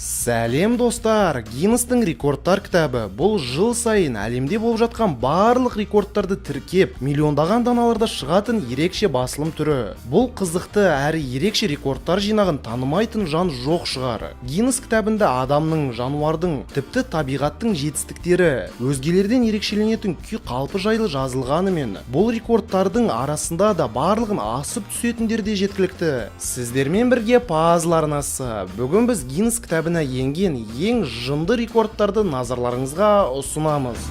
Сәлем достар, Гиннестің рекордтар кітабы бұл жыл сайын әлемде болып жатқан барлық рекордтарды тіркеп, миллиондаған даналарда шығатын ерекше басылым түрі. Бұл қызықты әрі ерекше рекордтар жинағын танымайтын жан жоқ шығар. Гиннес кітабында адамның, жануардың, тіпті табиғаттың жетістіктері, өзгелерден ерекшеленетін күй қалпы жайлы жазылғанымен, бұл рекордтардың арасында да барлығын асып түсетіндер де жеткілікті. Сіздермен бірге пазл арнасы. Бүгін біз Гиннес кітабына енген ең жынды рекордтарды назарларыңызға ұсынамыз.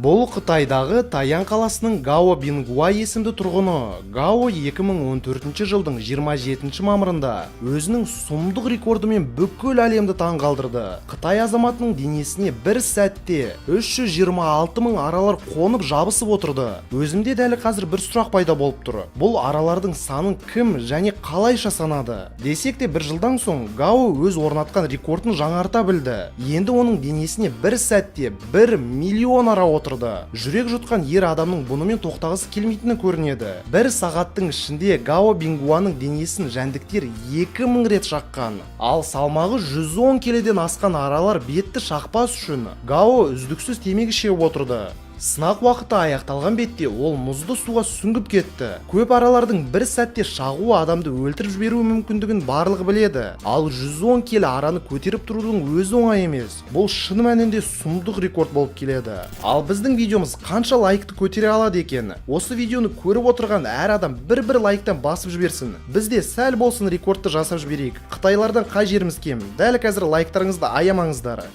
Бұл Қытайдағы Тайян қаласының Гао Бингуай есімді тұрғыны. Гао 2014 жылдың 27 мамырында өзінің сұмдық рекордымен бүкіл әлемді таңғалдырды. Қытай азаматының денесіне бір сәтте 326 мың аралар қонып жабысып отырды. Өзімде дәл қазір бір сұрақ пайда болып тұр. Бұл аралардың санын кім және қалайша санады? Десек те бір жылдан соң Гао өз орнатқан рекордын жаңарта білді. Енді оның денесіне бір сәтте 1 миллион ара отырды. Жүрек жұтқан ер адамның бұнымен тоқтағысы келмейтіні көрінеді. Бір сағаттың ішінде Гао Бингуаның денесін жәндіктер 2000 рет шаққан. Ал салмағы 110 келеден асқан аралар бетті шақпас үшін Гао үздіксіз темекі шегіп отырды. Сынақ уақыты аяқталған бетте ол мұзды суға сүңгіп кетті. Көп аралардың бір сәтте шағуы адамды өлтіріп жіберуі мүмкіндігін барлығы біледі. Ал 110 келі араны көтеріп тұрудың өзі оңай емес. Бұл шын мәнінде сұмдық рекорд болып келеді. Ал біздің видеомыз қанша лайкты көтере алады екен? Осы видеоны көріп отырған әр адам бір лайктан басып жіберсін. Біз де сәл болсын рекордты жасап жіберейік. Қытайлардан қай жеріміз кем? Дәл қазір лайктарыңызды аямаңыздар.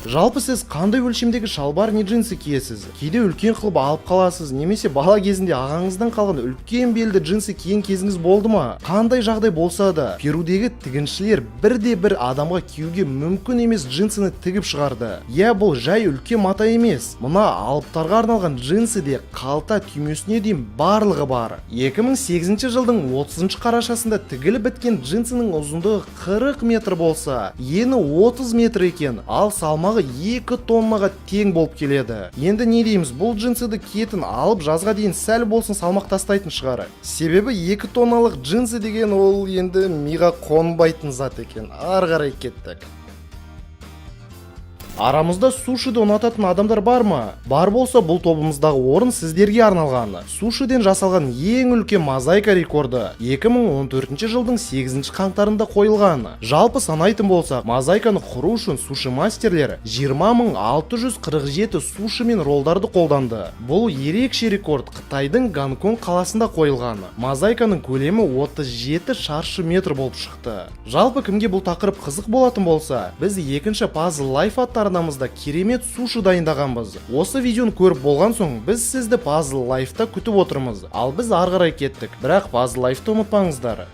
Жалпы сіз қандай өлшемдегі шалбар не джинсы киесіз? Кейде үлкен қылып алып қаласыз, немесе бала кезінде ағаңыздан қалған үлкен белді джинсы киген кезіңіз болды ма? Қандай жағдай болса да, Перудегі тігіншілер бір адамға киюге мүмкін емес джинсыны тігіп шығарды. Иә, бұл жай үлкен мата емес. Мына алыптарға арналған джинсы де қалта түймесіне дейін барлығы бар. 2008 жылдың 30 қарашасында тігіліп біткен джинсының ұзындығы 40 метр болса, ені 30 метр екен, ал салмағы 2 тоннаға тең болып келеді. Енді не дейміз, бұл джинсыды киетін алып жазға дейін сәл болсын салмақ тастайтын шығар. Себебі 2 тонналық джинсы деген ол енді миға қонбайтын зат екен. Ары қарай кеттік. Арамызда сушиді ұнататын адамдар бар ма? Бар болса, бұл тобымыздағы орын сіздерге арналған. Сушиден жасалған ең үлкен мозаика рекорды 2014 жылдың 8 қаңтарында қойылған. Жалпы санайтын болсақ, мозаиканы құру үшін суши мастерлер 20647 суши мен ролдарды қолданды. Бұл ерекше рекорд Қытайдың Гонконг қаласында қойылған. Мозаиканың көлемі 37 шаршы метр болып шықты. Жалпы кімге бұл тақырып қызық болатын болса, біз екінші Puzzle Life атты арнамызда керемет суши дайындағанбыз. Осы видеоны көріп болған соң, біз сізді Puzzle Life'та күтіп отырмыз. Ал біз ары қарай кеттік. Бірақ Puzzle Life'ты ұмытпаңыздар.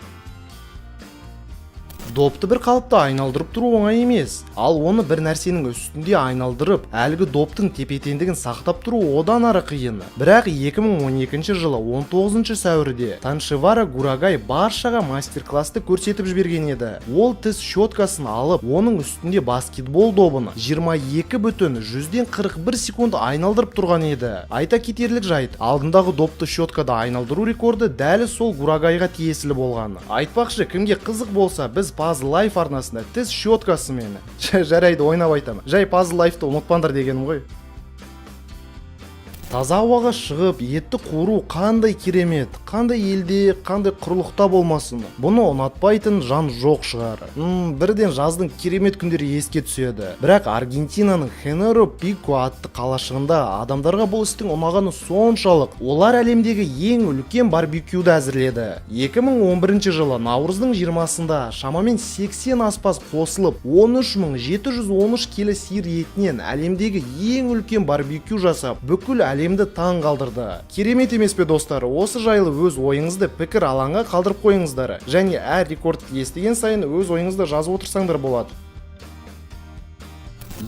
Допты бір қалыпта айналдырып тұру оңай емес. Ал оны бір нәрсенің үстінде айналдырып, әлгі доптың тепе-теңдігін сақтап тұру одан ары қиын. Бірақ 2012 жылы 19 сәуірде Таншивара Гурагай баршаға мастер-класты көрсетіп жіберген еді. Ол тіс щеткасын алып, оның үстінде баскетбол добын 22,41 секунд айналдырып тұрған еді. Айта кетерлік жайт, алдындағы допты щеткада айналдыру рекорды дәл сол Гурагайға тиесілі болған. Айтпақшы, кімге қызық болса, біз Puzzle Life арнасында тіс щеткасымен жарайды ойнап айтамын. Жай Puzzle Life'ты ұмытпаңдар дегенім ғой. Таза ауаға шығып, етті қуыру қандай керемет, қандай елде, қандай құрлықта болмасын. Бұны ұнатпайтын жан жоқ шығар. Бірден жаздың керемет күндері еске түседі. Бірақ Аргентинаның Хенеро Пико атты қалашығында адамдарға бұл істің ұнағаны соншалық, олар әлемдегі ең үлкен барбекюді әзірледі. 2011 жылы наурыздың 20-сында шамамен 80 аспаз қосылып, 13713 келі сиыр етінен әлемдегі ең үлкен барбекю жасап, бүкіл әлемді таң қалдырды. Керемет емес пе достар? Осы жайлы өз ойыңызды пікір алаңға қалдырып қойыңыздар. Және әр рекордты естіген сайын өз ойыңызды жазып отырсаңдар болады.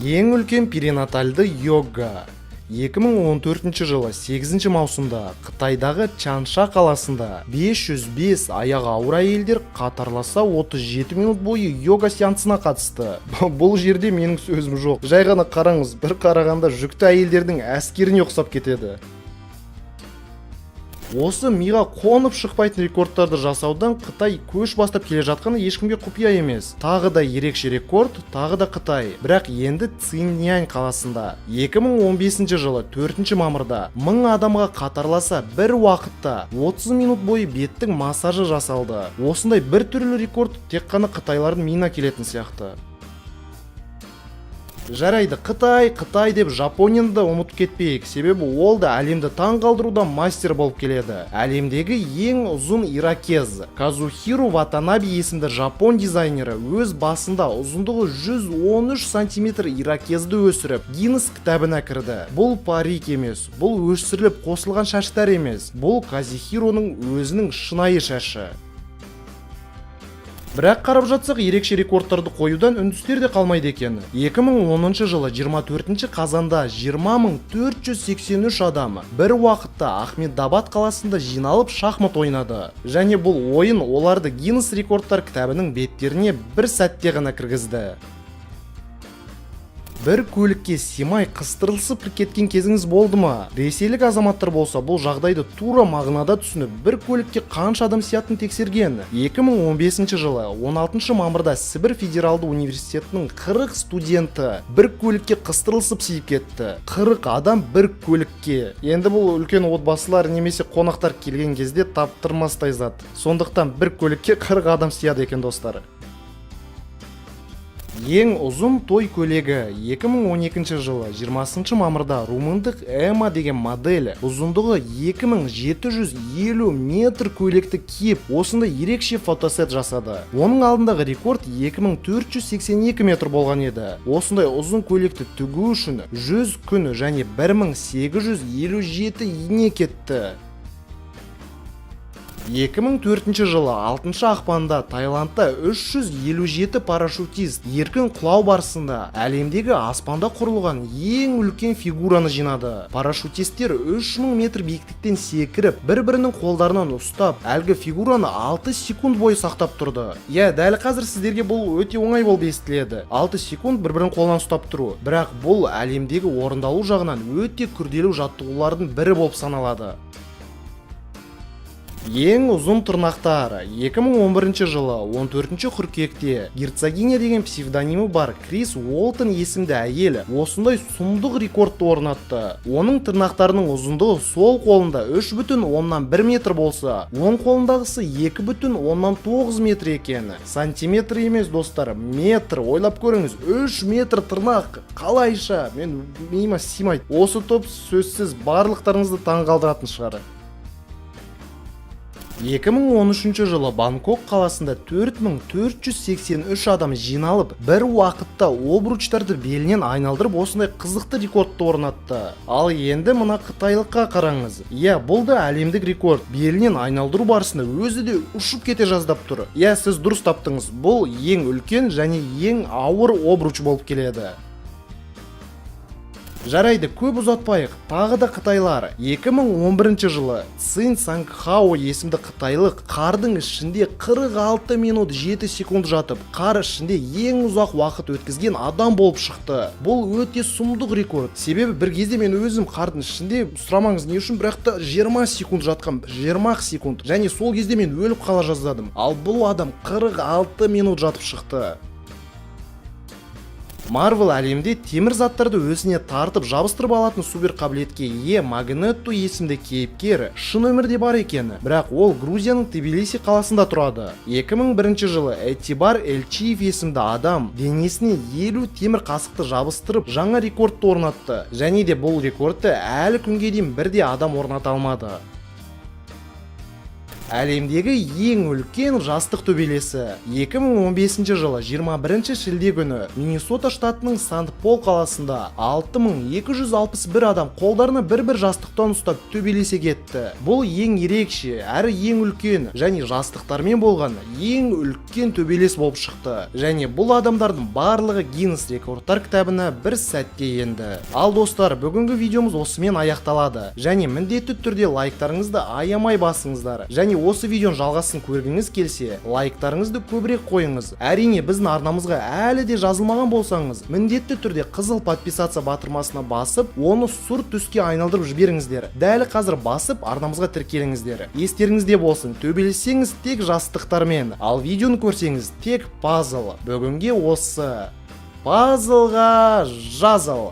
Ең үлкен перинатальды йога. 2014 жылы 8 маусымда Қытайдағы Чанша қаласында 505 аяғы ауыр әйелдер қатарласа 37 минут бойы йога сеансына қатысты. Бұл жерде менің сөзім жоқ. Жай ғана қараңыз, бір қарағанда жүкті әйелдердің әскеріне ұқсап кетеді. Осы миға қонып шықпайтын рекордтарды жасаудан Қытай көш бастап келе жатқаны ешкімге құпия емес. Тағы да ерекше рекорд, тағы да Қытай. Бірақ енді Циньянь қаласында 2015 жылы 4 мамырда 1000 адамға қатарласа бір уақытта 30 минут бойы беттің массажы жасалды. Осындай бір түрлі рекорд тек қана қытайлардың миына келетін сияқты. Жарайды, Қытай деп Жапонияны да ұмытып кетпейік, себебі ол да әлемді таң қалдыруда мастер болып келеді. Әлемдегі ең ұзын иракез Казухиро Ватанаби есімді жапон дизайнері өз басында ұзындығы 113 см иракезді өсіріп, Гиннес кітабына кірді. Бұл парик емес, бұл өсіріліп қосылған шаштар емес, бұл Казухироның өзінің шынайы шашы. Бірақ қарап жатсақ, ерекше рекордтарды қоюдан үндістер де қалмайды екен. 2010 жылы 24 қазанда 20.483 адам бір уақытта Ахмедабад қаласында жиналып шахмат ойнады. Және бұл ойын оларды Гиннес рекордтар кітабының беттеріне бір сәтте ғана кіргізді. Бір көлікке симай қыстырылысып кеткен кезіңіз болды ма? Ресейлік азаматтар болса, бұл жағдайды тура мағынада түсініп, бір көлікке қанша адам сиятын тексерген. 2015 жылы 16 мамырда Сібір федералды университетінің 40 студенті бір көлікке қыстырылысып сиіп кетті. 40 адам бір көлікке. Енді бұл үлкен отбасылар немесе қонақтар келген кезде таптырмастай зат. Сондықтан бір көлікке 40 адам сияды екен, достар. Ең ұзын той көлігі 2012 жылы 20 мамырда румындық Эма деген модель ұзындығы 2750 метр көйлекті киіп, осында ерекше фотосет жасады. Оның алдындағы рекорд 2482 метр болған еді. Осындай ұзын көйлекті тігу үшін 100 күн және 1857 ине кетті. 2004 жылы 6 ақпанда Таиландта 357 парашютист еркін құлау барысында әлемдегі аспанда құрылған ең үлкен фигураны жинады. Парашютистер 3000 метр биіктіктен секіріп, бір-бірінің қолдарынан ұстап, әлгі фигураны 6 секунд бойы сақтап тұрды. Дәл қазір сіздерге бұл өте оңай болып естіледі. 6 секунд бір-бірін қолдан ұстап тұру. Бірақ бұл әлемдегі орындалу жағынан өте күрделі жаттығулардың бірі болып саналады. Ең ұзын тырнақтар 2011 жылы 14 қыркүйекте Герцогиня деген псевдонимі бар Крис Уолтон есімді әйел осындай сұмдық рекордты орнатты. Оның тырнақтарының ұзындығы сол қолында 3,1 метр болса, оң қолындағысы 2,9 метр екен. Сантиметр емес, достар, метр. Ойлап көріңіз, 3 метр тырнақ қалайша? Мен миыма симайды. Осы топ сөзсіз барлықтарыңызды таң қалдыратын шығар. 2013 жылы Бангкок қаласында 4483 адам жиналып, бір уақытта обручтарды белінен айналдырып, осындай қызықты рекордты орнатты. Ал енді мына қытайлыққа қараңыз. Бұл да әлемдік рекорд. Белінен айналдыру барысында өзі де ұшып кете жаздап тұр. Сіз дұрыс таптыңыз. Бұл ең үлкен және ең ауыр обруч болып келеді. Жарайды, көп ұзатпайық. Тағы да қытайлар. 2011 жылы Цин Сангхао есімді қытайлық қардың ішінде 46 минут 7 секунд жатып, қар ішінде ең ұзақ уақыт өткізген адам болып шықты. Бұл өте сұмдық рекорд. Себебі бір кезде мен өзім қардың ішінде, сұрамаңыз не үшін, бірақ та 20 секунд жатқам, 20 секунд. Және сол кезде мен өліп қала жаздадым. Ал бұл адам 46 минут жатып шықты. Marvel әлемде темір заттарды өзіне тартып жабыстырып алатын супер қабілетке ие Магнетто есімді кейіпкер шын өмірде бар екен, бірақ ол Грузияның Тбилиси қаласында тұрады. 2001 жылы Этибар Элчиев есімді адам денесіне 50 темір қасықты жабыстырып жаңа рекордты орнатты. Және де бұл рекордты әлі күнге дейін бірде адам орната алмады. Әлемдегі ең үлкен жастық төбелесі 2015 жылы 21 шілде күні Миннесота штатының Сант-Пол қаласында 6261 адам қолдарына бір-бір жастықтан ұстап төбелесе кетті. Бұл ең ерекше, әрі ең үлкен және жастықтармен болған ең үлкен төбелес болып шықты. Және бұл адамдардың барлығы Гиннес рекордтар кітабына бір сәтте енді. Ал достар, бүгінгі видеомыз осымен аяқталады. Және міндетті түрде лайктарыңызды аямай басыңыздар. Және осы видеоның жалғасын көргіңіз келсе, лайктарыңызды көбірек қойыңыз. Әрине, біздің арнамызға әлі де жазылмаған болсаңыз, міндетті түрде қызыл подписация батырмасына басып, оны сұр түске айналдырып жіберіңіздер. Дәл қазір басып, арнамызға тіркеліңіздер. Естеріңізде болсын, төбелессеңіз тек жастықтармен, ал видеоны көрсеңіз тек пазл. Бүгінге осы. Пазлға жазыл.